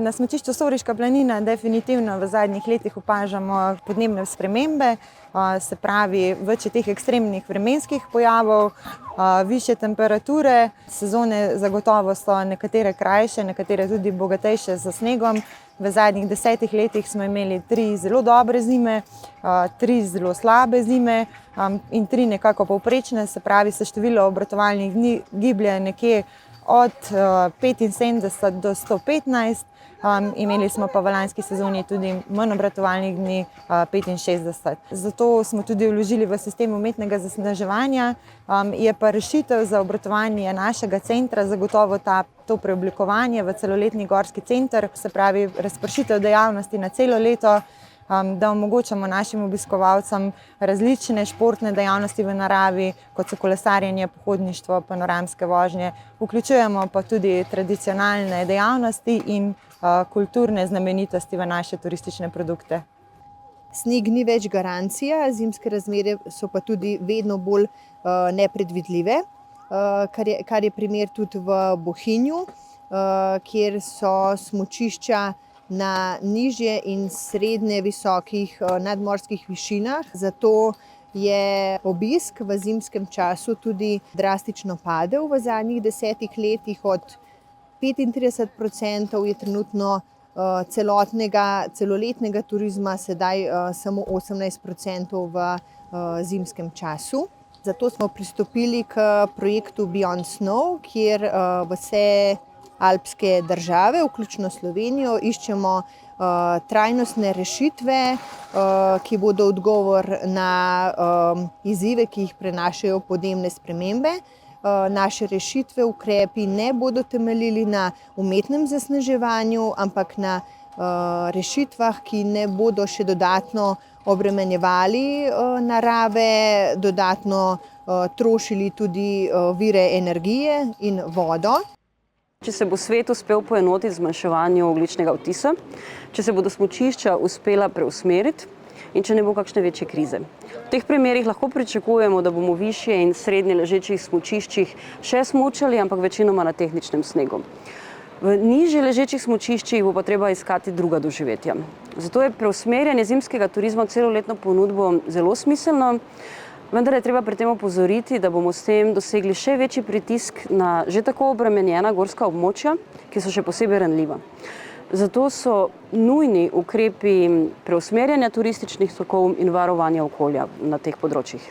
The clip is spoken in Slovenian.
Na smučišču Soriška planina definitivno v zadnjih letih opažamo podnebne spremembe, se pravi več teh ekstremnih vremenskih pojavov, višje temperature, sezone zagotovo so nekatere krajše, nekatere tudi bogatejše z snegom. V zadnjih 10 letih smo imeli 3 zelo dobre zime, 3 zelo slabe zime in 3 nekako povprečne, se pravi se število obratovalnih dni giblje nekje od 75 do 115. Imeli smo pa v lanski sezoni tudi manj obratovalnih dni, 65. Zato smo tudi vložili v sistem umetnega zasneževanja. Je pa rešitev za obratovanje našega centra zagotovo to preoblikovanje v celoletni gorski center, se pravi razpršitev dejavnosti na celo leto, da omogočamo našim obiskovalcem različne športne dejavnosti v naravi, kot so kolesarjenje, pohodništvo, panoramske vožnje. Vključujemo pa tudi tradicionalne dejavnosti in kulturne znamenitosti v naše turistične produkte. Sneg ni več garancija, zimske razmere so pa tudi vedno bolj nepredvidljive, kar je primer tudi v Bohinju, kjer so smučišča na nižje in srednje visokih nadmorskih višinah. Zato je obisk v zimskem času tudi drastično padel v zadnjih 10 letih. Od 35% je trenutno celoletnega turizma, sedaj samo 18% v zimskem času. Zato smo pristopili k projektu Beyond Snow, kjer vse alpske države, vključno Slovenijo, iščemo trajnostne rešitve, ki bodo odgovor na izzive, ki jih prenašajo podnebne spremembe. Naše rešitve, ukrepi ne bodo temeljili na umetnem zasneževanju, ampak na rešitvah, ki ne bodo še dodatno obremenjevali narave, dodatno trošili tudi vire energije in vodo. Če se bo svet uspel poenotiti z zmanjševanjem ogljičnega odtisa, če se bodo smučišča uspela preusmeriti in če ne bo kakšne večje krize. V teh primerih lahko pričakujemo, da bomo višje in srednje ležečih smučiščih še smučali, ampak večinoma na tehničnem snegu. V nižje ležečih smučiščih bo pa treba iskati druga doživetja. Zato je preusmerjanje zimskega turizma v celoletno ponudbo zelo smiselno, vendar je treba pri tem opozoriti, da bomo s tem dosegli še večji pritisk na že tako obremenjena gorska območja, ki so še posebej ranljiva. Zato so nujni ukrepi preusmerjanja turističnih tokov in varovanja okolja na teh področjih.